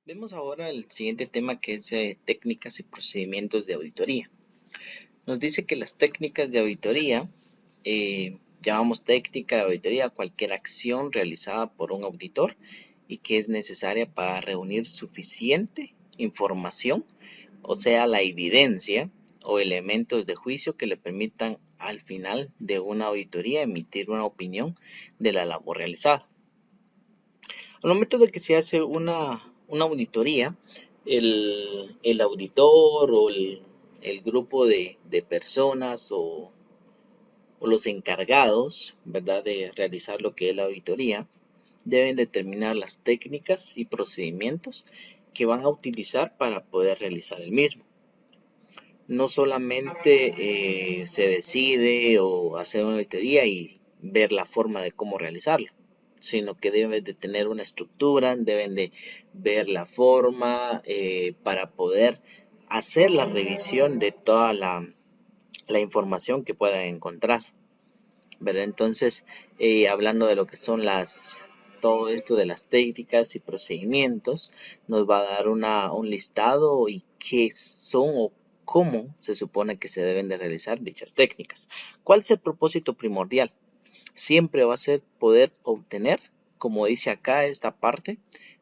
Vemos ahora el siguiente tema que es técnicas y procedimientos de auditoría. Nos dice que las técnicas de auditoría, llamamos técnica de auditoría a cualquier acción realizada por un auditor y que es necesaria para reunir suficiente información, o sea, la evidencia o elementos de juicio que le permitan al final de una auditoría emitir una opinión de la labor realizada. Al momento de que se hace una auditoría, el auditor o el grupo de personas o los encargados, ¿verdad?, de realizar lo que es la auditoría, deben determinar las técnicas y procedimientos que van a utilizar para poder realizar el mismo. No solamente se decide o hacer una auditoría y ver la forma de cómo realizarlo, sino que deben de tener una estructura, deben de ver la forma para poder hacer la revisión de toda la información que puedan encontrar, ¿verdad? Entonces, hablando de lo que son todo esto de las técnicas y procedimientos, nos va a dar un listado y qué son o cómo se supone que se deben de realizar dichas técnicas. ¿Cuál es el propósito primordial? Siempre va a ser poder obtener, como dice acá esta parte,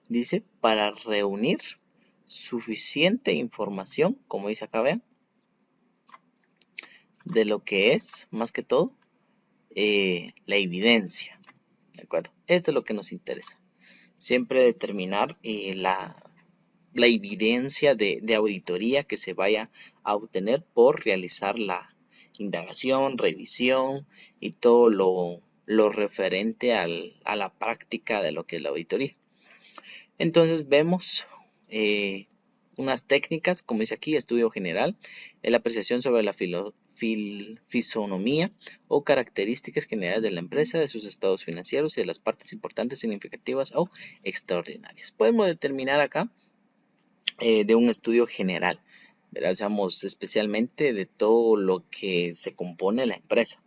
dice, para reunir suficiente información, como dice acá, vean, de lo que es, más que todo, la evidencia, ¿de acuerdo? Esto es lo que nos interesa. Siempre determinar la evidencia de auditoría que se vaya a obtener por realizar la indagación, revisión y todo lo referente a la práctica de lo que es la auditoría. Entonces vemos unas técnicas, como dice aquí, estudio general, la apreciación sobre la fisonomía o características generales de la empresa, de sus estados financieros y de las partes importantes, significativas o extraordinarias. Podemos determinar acá de un estudio general, ¿verdad? Seamos especialmente de todo lo que se compone la empresa,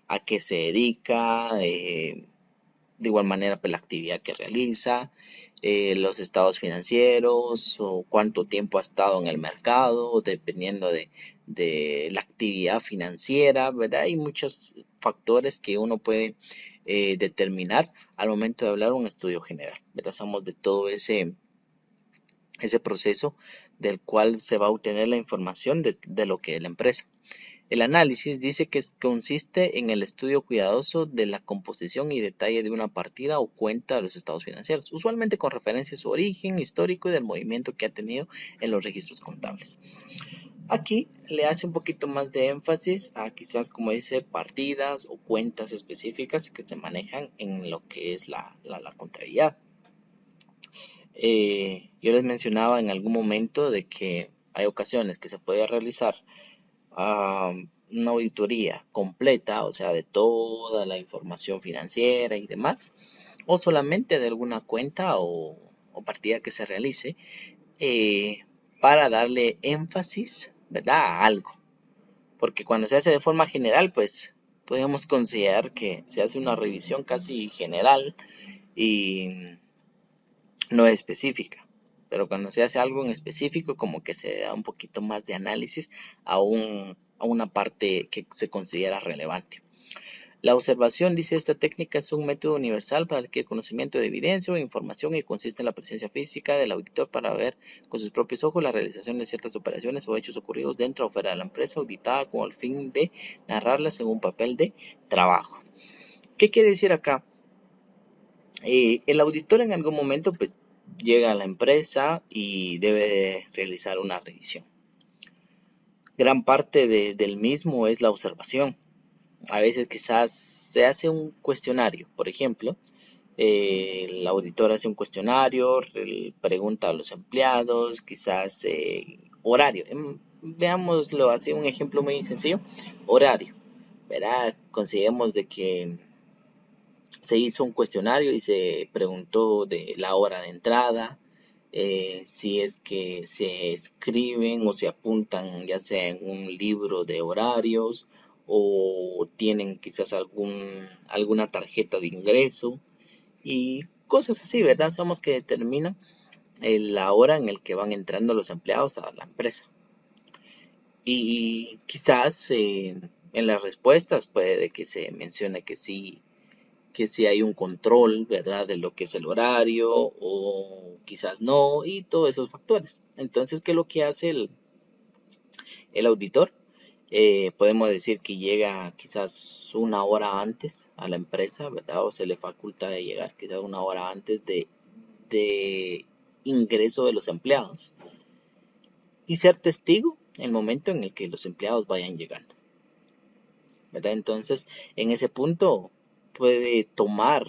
a qué se dedica, de igual manera pues, la actividad que realiza, los estados financieros o cuánto tiempo ha estado en el mercado, dependiendo de la actividad financiera, ¿verdad? Hay muchos factores que uno puede determinar al momento de hablar un estudio general, ¿verdad? Somos de todo ese proceso del cual se va a obtener la información de lo que es la empresa. El análisis dice que consiste en el estudio cuidadoso de la composición y detalle de una partida o cuenta de los estados financieros, usualmente con referencia a su origen histórico y del movimiento que ha tenido en los registros contables. Aquí le hace un poquito más de énfasis a quizás, como dice, partidas o cuentas específicas que se manejan en lo que es la contabilidad. Yo les mencionaba en algún momento de que hay ocasiones que se puede realizar una auditoría completa, o sea, de toda la información financiera y demás, o solamente de alguna cuenta o partida que se realice eh, para darle énfasis, ¿verdad?, a algo. Porque cuando se hace de forma general, pues podemos considerar que se hace una revisión casi general y no específica. Pero cuando se hace algo en específico, como que se da un poquito más de análisis a una parte que se considera relevante. La observación, dice esta técnica, es un método universal para adquirir conocimiento de evidencia o información y consiste en la presencia física del auditor para ver con sus propios ojos la realización de ciertas operaciones o hechos ocurridos dentro o fuera de la empresa auditada con el fin de narrarlas en un papel de trabajo. ¿Qué quiere decir acá? El auditor en algún momento pues llega a la empresa y debe realizar una revisión. Gran parte del mismo es la observación. A veces quizás se hace un cuestionario, por ejemplo, el auditor hace un cuestionario, pregunta a los empleados, quizás horario. Veámoslo así, un ejemplo muy sencillo, horario. ¿Verdad? Consideremos de que se hizo un cuestionario y se preguntó de la hora de entrada, si es que se escriben o se apuntan ya sea en un libro de horarios o tienen quizás alguna tarjeta de ingreso y cosas así, ¿verdad? Somos que determinan la hora en el que van entrando los empleados a la empresa. Y quizás en las respuestas puede que se mencione que sí hay un control, ¿verdad? De lo que es el horario o quizás no y todos esos factores. Entonces, ¿qué es lo que hace el auditor? Podemos decir que llega quizás una hora antes a la empresa, ¿verdad? O se le faculta de llegar quizás una hora antes de ingreso de los empleados y ser testigo en el momento en el que los empleados vayan llegando, ¿verdad? Entonces, en ese punto puede tomar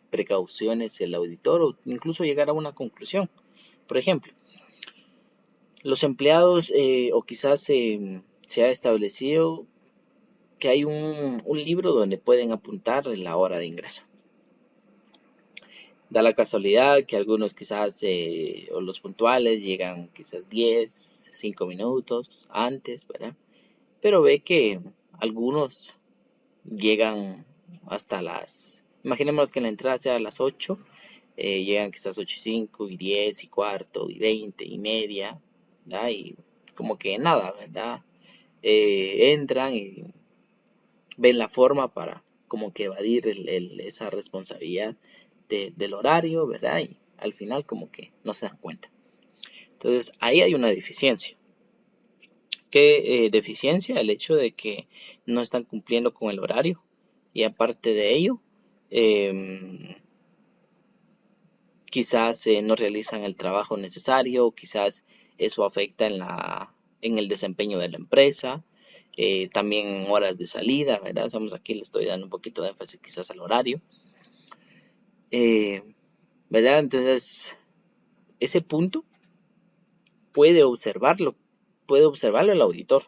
precauciones el auditor o incluso llegar a una conclusión. Por ejemplo, los empleados o quizás se ha establecido que hay un libro donde pueden apuntar la hora de ingreso. Da la casualidad que algunos quizás, o los puntuales, llegan quizás 10, 5 minutos antes, ¿verdad? Pero ve que algunos llegan hasta imaginemos que la entrada sea a las 8, llegan quizás 8 y 5 y 10 y cuarto y 20 y media, ¿verdad? Y como que nada, ¿verdad? Entran y ven la forma para como que evadir esa responsabilidad del horario, ¿verdad? Y al final como que no se dan cuenta. Entonces ahí hay una deficiencia. ¿Qué deficiencia? El hecho de que no están cumpliendo con el horario y aparte de ello, em, quizás no realizan el trabajo necesario, quizás eso afecta en el desempeño de la empresa, también en horas de salida, ¿verdad? Estamos aquí, le estoy dando un poquito de énfasis quizás al horario, eh, ¿verdad? Entonces, ese punto puede observarlo, puede observarlo el auditor,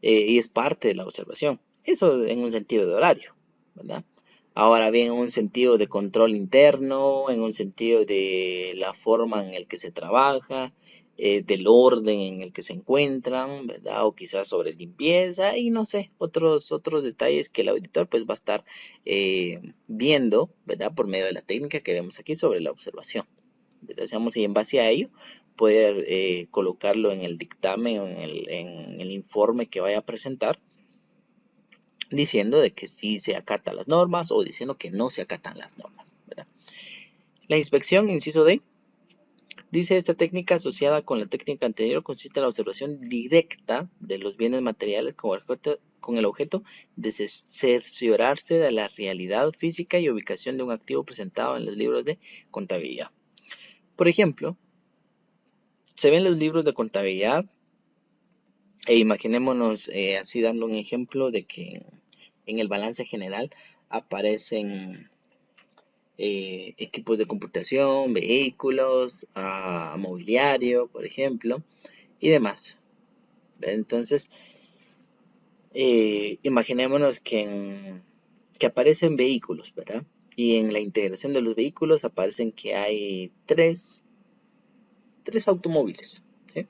y es parte de la observación. Eso en un sentido de horario, ¿verdad? Ahora bien, en un sentido de control interno, en un sentido de la forma en el que se trabaja, del orden en el que se encuentran, ¿verdad? O quizás sobre limpieza y no sé, otros detalles que el auditor pues va a estar viendo, ¿verdad? Por medio de la técnica que vemos aquí sobre la observación. Decíamos, y en base a ello poder colocarlo en el dictamen o en el informe que vaya a presentar, diciendo de que sí se acatan las normas o diciendo que no se acatan las normas, ¿verdad? La inspección, inciso D, dice: esta técnica asociada con la técnica anterior consiste en la observación directa de los bienes materiales con el objeto de cerciorarse de la realidad física y ubicación de un activo presentado en los libros de contabilidad. Por ejemplo, se ven los libros de contabilidad e imaginémonos así dando un ejemplo de que en el balance general aparecen equipos de computación, vehículos, mobiliario, por ejemplo, y demás. Entonces, imaginémonos que aparecen vehículos, ¿verdad? Y en la integración de los vehículos aparecen que hay tres automóviles, ¿sí?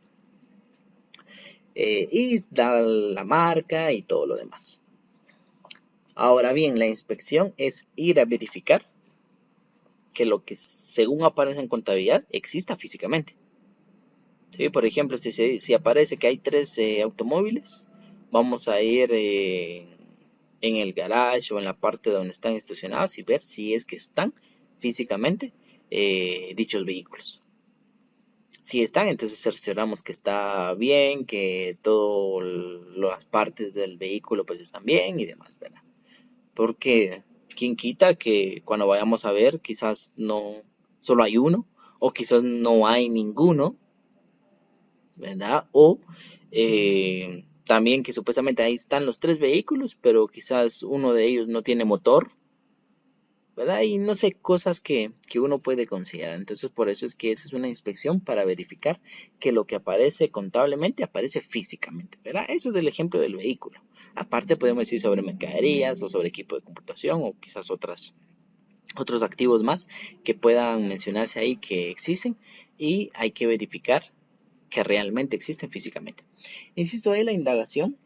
Y da la marca y todo lo demás. Ahora bien, la inspección es ir a verificar que lo que según aparece en contabilidad exista físicamente. ¿Sí? Por ejemplo, si aparece que hay tres automóviles, vamos a ir en el garage o en la parte donde están estacionados y ver si es que están físicamente dichos vehículos. Si están, entonces cercioramos que está bien, que todas las partes del vehículo pues están bien y demás, ¿verdad? Porque quién quita que cuando vayamos a ver quizás no solo hay uno o quizás no hay ninguno, ¿verdad? O también que supuestamente ahí están los tres vehículos, pero quizás uno de ellos no tiene motor, ¿verdad? Y no sé, cosas que uno puede considerar. Entonces, por eso es que esa es una inspección para verificar que lo que aparece contablemente aparece físicamente, ¿verdad? Eso es el ejemplo del vehículo. Aparte, podemos decir sobre mercaderías o sobre equipo de computación o quizás otros activos más que puedan mencionarse ahí que existen y hay que verificar que realmente existen físicamente. Insisto, ahí la indagación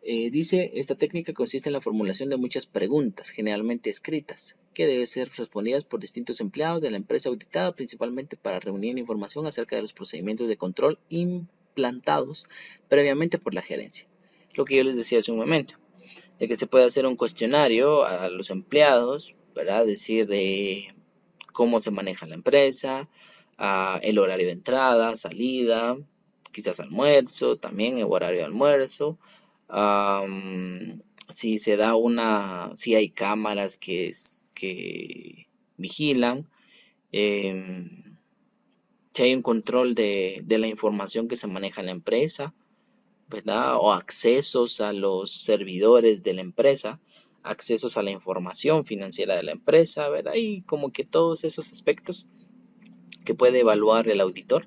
Dice, esta técnica consiste en la formulación de muchas preguntas, generalmente escritas, que deben ser respondidas por distintos empleados de la empresa auditada, principalmente para reunir información acerca de los procedimientos de control implantados previamente por la gerencia. Lo que yo les decía hace un momento, de que se puede hacer un cuestionario a los empleados, ¿verdad? Decir cómo se maneja la empresa, el horario de entrada, salida, quizás almuerzo, también el horario de almuerzo, si se da si hay cámaras que vigilan, em, si hay un control de la información que se maneja en la empresa, ¿verdad? O accesos a los servidores de la empresa, accesos a la información financiera de la empresa, ¿verdad? Y como que todos esos aspectos que puede evaluar el auditor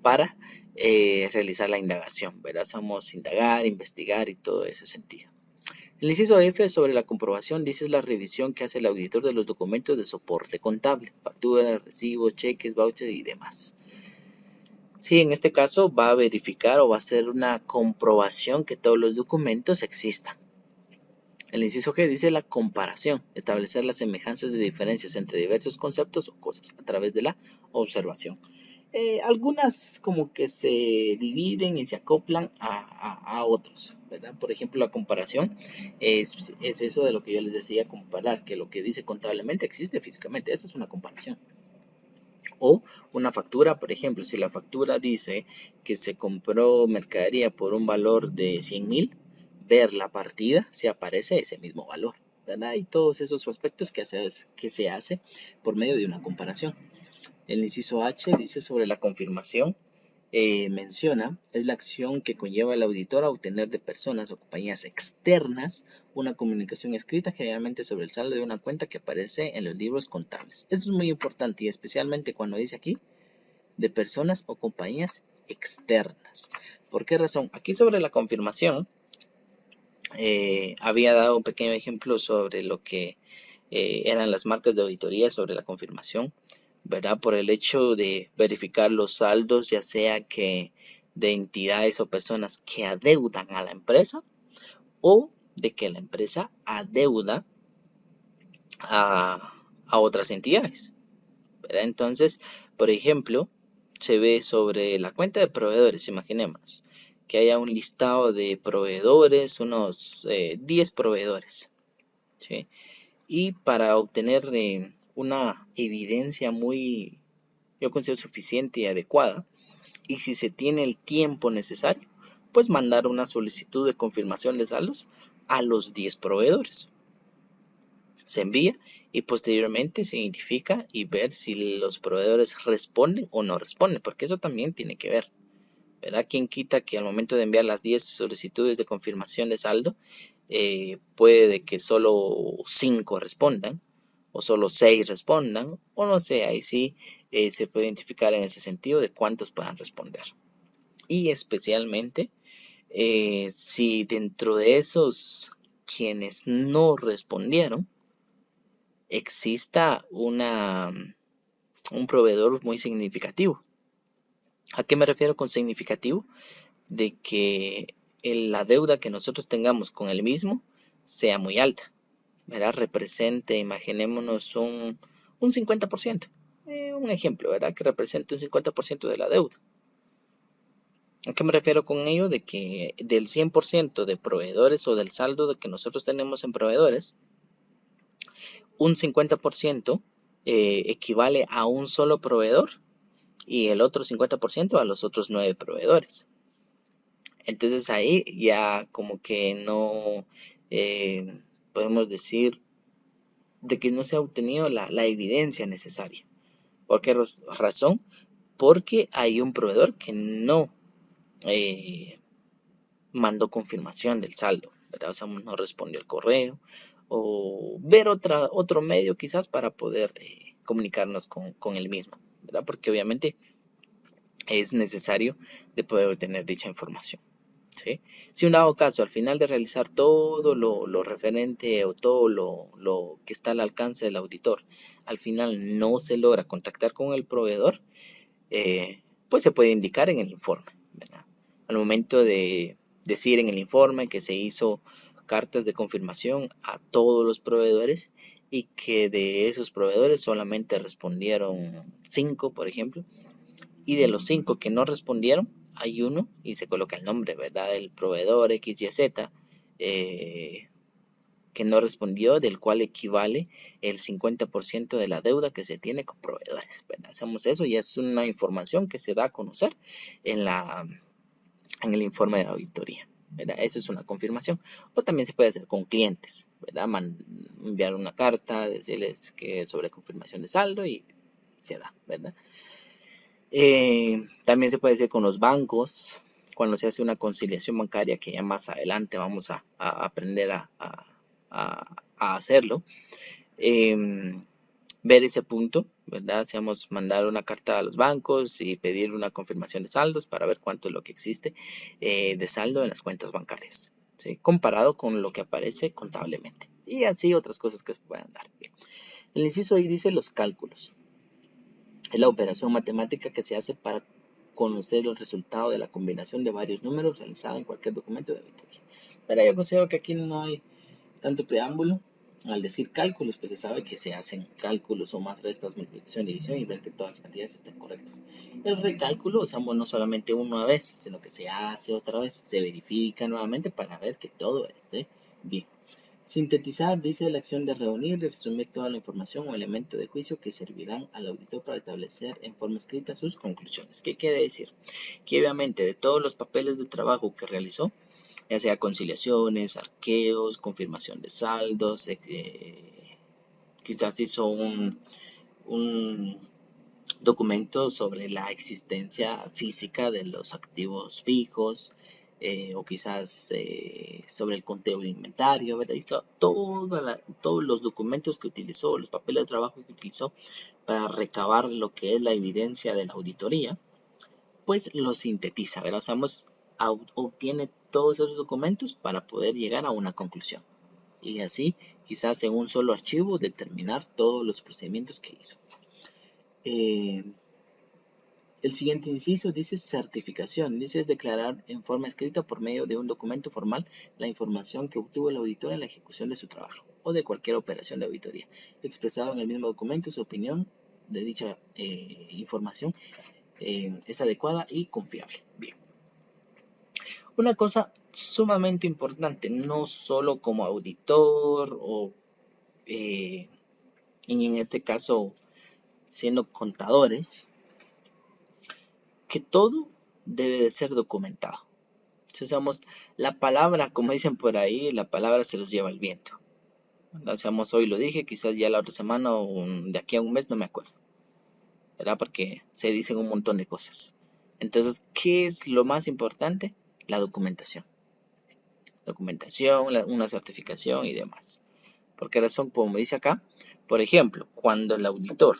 para realizar la indagación, ¿verdad? Somos indagar, investigar y todo ese sentido. El inciso F sobre la comprobación dice es la revisión que hace el auditor de los documentos de soporte contable, facturas, recibos, cheques, vouchers y demás. Sí, en este caso va a verificar o va a hacer una comprobación que todos los documentos existan. El inciso G dice la comparación, establecer las semejanzas de diferencias entre diversos conceptos o cosas a través de la observación. Algunas como que se dividen y se acoplan a otros, ¿verdad? Por ejemplo, la comparación es eso de lo que yo les decía, comparar, que lo que dice contablemente existe físicamente, esa es una comparación. O una factura, por ejemplo, si la factura dice que se compró mercadería por un valor de 100,000, ver la partida si aparece ese mismo valor, ¿verdad? Y todos esos aspectos que se hace por medio de una comparación. El inciso H dice sobre la confirmación, menciona, es la acción que conlleva al auditor a obtener de personas o compañías externas una comunicación escrita generalmente sobre el saldo de una cuenta que aparece en los libros contables. Esto es muy importante y especialmente cuando dice aquí de personas o compañías externas. ¿Por qué razón? Aquí sobre la confirmación había dado un pequeño ejemplo sobre lo que eran las marcas de auditoría sobre la confirmación, ¿verdad? Por el hecho de verificar los saldos, ya sea que de entidades o personas que adeudan a la empresa o de que la empresa adeuda a otras entidades, ¿verdad? Entonces, por ejemplo, se ve sobre la cuenta de proveedores, imaginemos que haya un listado de proveedores, unos 10 proveedores, ¿sí? Y para obtener una evidencia muy, yo considero suficiente y adecuada, y si se tiene el tiempo necesario, pues mandar una solicitud de confirmación de saldos a los 10 proveedores. Se envía y posteriormente se identifica y ver si los proveedores responden o no responden, porque eso también tiene que ver, ¿verdad? ¿Quién quita que al momento de enviar las 10 solicitudes de confirmación de saldo, puede que solo 5 respondan o solo 6 respondan, o no sé, ahí sí se puede identificar en ese sentido de cuántos puedan responder. Y especialmente si dentro de esos quienes no respondieron exista un proveedor muy significativo. ¿A qué me refiero con significativo? De que la deuda que nosotros tengamos con el mismo sea muy alta, ¿verdad? Represente, imaginémonos un 50%. Un ejemplo, ¿verdad? Que represente un 50% de la deuda. ¿A qué me refiero con ello? De que del 100% de proveedores o del saldo de que nosotros tenemos en proveedores, un 50% equivale a un solo proveedor y el otro 50% a los otros 9 proveedores. Entonces ahí ya como que no podemos decir de que no se ha obtenido la evidencia necesaria. ¿Por qué razón? Porque hay un proveedor que no mandó confirmación del saldo, ¿verdad? O sea, no respondió el correo o ver otro medio quizás para poder comunicarnos con el mismo, ¿verdad? Porque obviamente es necesario de poder obtener dicha información, ¿sí? Si un dado caso, al final de realizar todo lo referente o todo lo que está al alcance del auditor, al final no se logra contactar con el proveedor, pues se puede indicar en el informe, ¿verdad? Al momento de decir en el informe que se hizo cartas de confirmación a todos los proveedores y que de esos proveedores solamente respondieron 5, por ejemplo, y de los 5 que no respondieron, hay uno y se coloca el nombre, ¿verdad? Del proveedor XYZ que no respondió, del cual equivale el 50% de la deuda que se tiene con proveedores, ¿verdad? Hacemos eso y es una información que se da a conocer en el informe de auditoría, ¿verdad? Eso es una confirmación. O también se puede hacer con clientes, ¿verdad? Enviar una carta, decirles que sobre confirmación de saldo y se da, ¿verdad? También se puede hacer con los bancos, cuando se hace una conciliación bancaria, que ya más adelante vamos a aprender a hacerlo. Ver ese punto, ¿verdad? Si vamos a mandar una carta a los bancos y pedir una confirmación de saldos para ver cuánto es lo que existe de saldo en las cuentas bancarias, ¿sí? Comparado con lo que aparece contablemente. Y así otras cosas que se puedan dar. Bien. El inciso ahí dice los cálculos. Es la operación matemática que se hace para conocer el resultado de la combinación de varios números realizada en cualquier documento de auditoría. Pero yo considero que aquí no hay tanto preámbulo. Al decir cálculos, pues se sabe que se hacen cálculos, sumas, restas, multiplicación, división y ver que todas las cantidades estén correctas. El recálculo, o sea, no solamente una vez, sino que se hace otra vez, se verifica nuevamente para ver que todo esté bien. Sintetizar dice la acción de reunir y resumir toda la información o elemento de juicio que servirán al auditor para establecer en forma escrita sus conclusiones. ¿Qué quiere decir? Que obviamente de todos los papeles de trabajo que realizó, ya sea conciliaciones, arqueos, confirmación de saldos, quizás hizo un documento sobre la existencia física de los activos fijos, o quizás sobre el conteo de inventario, ¿verdad? Hizo todos los documentos que utilizó, los papeles de trabajo que utilizó para recabar lo que es la evidencia de la auditoría, pues lo sintetiza, ¿verdad? O sea, obtiene todos esos documentos para poder llegar a una conclusión. Y así, quizás en un solo archivo, determinar todos los procedimientos que hizo. El siguiente inciso dice certificación. Dice declarar en forma escrita por medio de un documento formal la información que obtuvo el auditor en la ejecución de su trabajo o de cualquier operación de auditoría. Expresado en el mismo documento su opinión de dicha información es adecuada y confiable. Bien. Una cosa sumamente importante, no solo como auditor o y en este caso siendo contadores, que todo debe de ser documentado. Si usamos la palabra, como dicen por ahí, la palabra se los lleva el viento. Hacemos hoy lo dije, quizás ya la otra semana o de aquí a un mes no me acuerdo, ¿verdad? Porque se dicen un montón de cosas. Entonces, ¿qué es lo más importante? La documentación. Documentación, una certificación y demás. ¿Por qué razón? Como dice acá, por ejemplo, cuando el auditor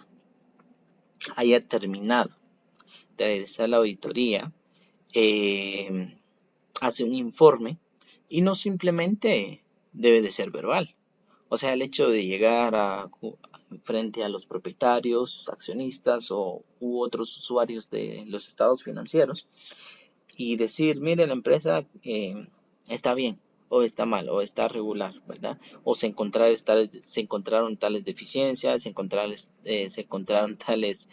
haya terminado de realizar la auditoría, hace un informe y no simplemente debe de ser verbal. O sea, el hecho de llegar frente a los propietarios, accionistas u otros usuarios de los estados financieros y decir, mire, la empresa está bien, o está mal, o está regular, ¿verdad? O se encontraron tales deficiencias, se encontraron tales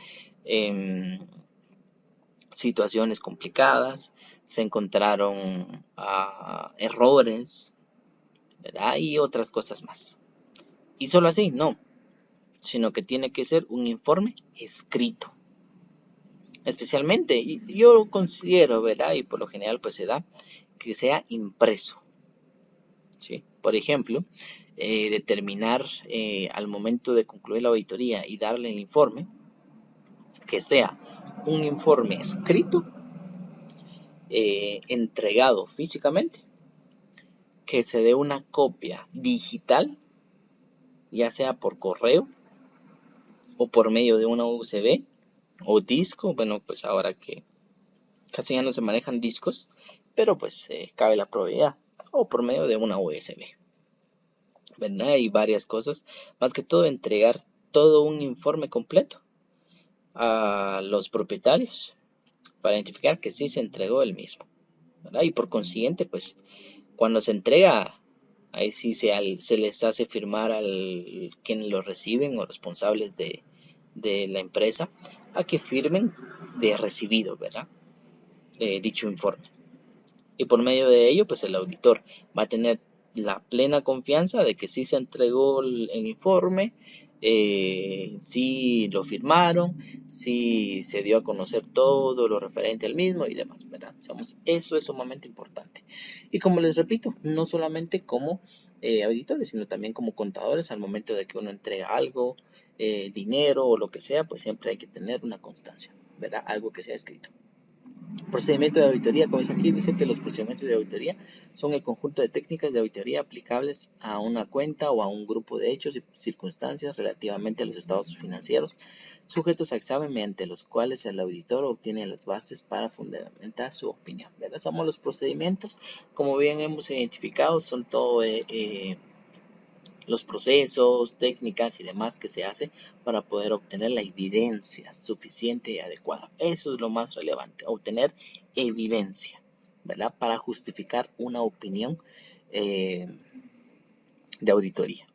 situaciones complicadas, se encontraron errores, ¿verdad? Y otras cosas más. Y solo así, no, sino que tiene que ser un informe escrito. Especialmente, y yo considero, ¿verdad? Y por lo general pues se da, que sea impreso. ¿Sí? Por ejemplo, determinar al momento de concluir la auditoría y darle el informe, que sea un informe escrito, entregado físicamente, que se dé una copia digital, ya sea por correo o por medio de una USB o disco. Bueno, pues ahora que casi ya no se manejan discos, pero pues cabe la probabilidad, o por medio de una USB, ¿verdad? Hay varias cosas, más que todo entregar todo un informe completo a los propietarios para identificar que sí se entregó el mismo. ¿verdad? Y por consiguiente, pues cuando se entrega, ahí sí se les hace firmar al quienes lo reciben o responsables de la empresa a que firmen de recibido, ¿verdad? Dicho informe. Y por medio de ello, pues el auditor va a tener la plena confianza de que sí se entregó el informe, sí lo firmaron, sí se dio a conocer todo lo referente al mismo y demás, ¿verdad? Eso es sumamente importante. Y como les repito, no solamente como auditores, sino también como contadores, al momento de que uno entrega algo, dinero o lo que sea, pues siempre hay que tener una constancia, ¿verdad? Algo que sea escrito. Procedimiento de auditoría, como dice aquí, dice que los procedimientos de auditoría son el conjunto de técnicas de auditoría aplicables a una cuenta o a un grupo de hechos y circunstancias relativamente a los estados financieros sujetos a examen mediante los cuales el auditor obtiene las bases para fundamentar su opinión. ¿Verdad? Somos los procedimientos, como bien hemos identificado, son todo los procesos, técnicas y demás que se hace para poder obtener la evidencia suficiente y adecuada. Eso es lo más relevante, obtener evidencia, ¿verdad? Para justificar una opinión eh, de auditoría.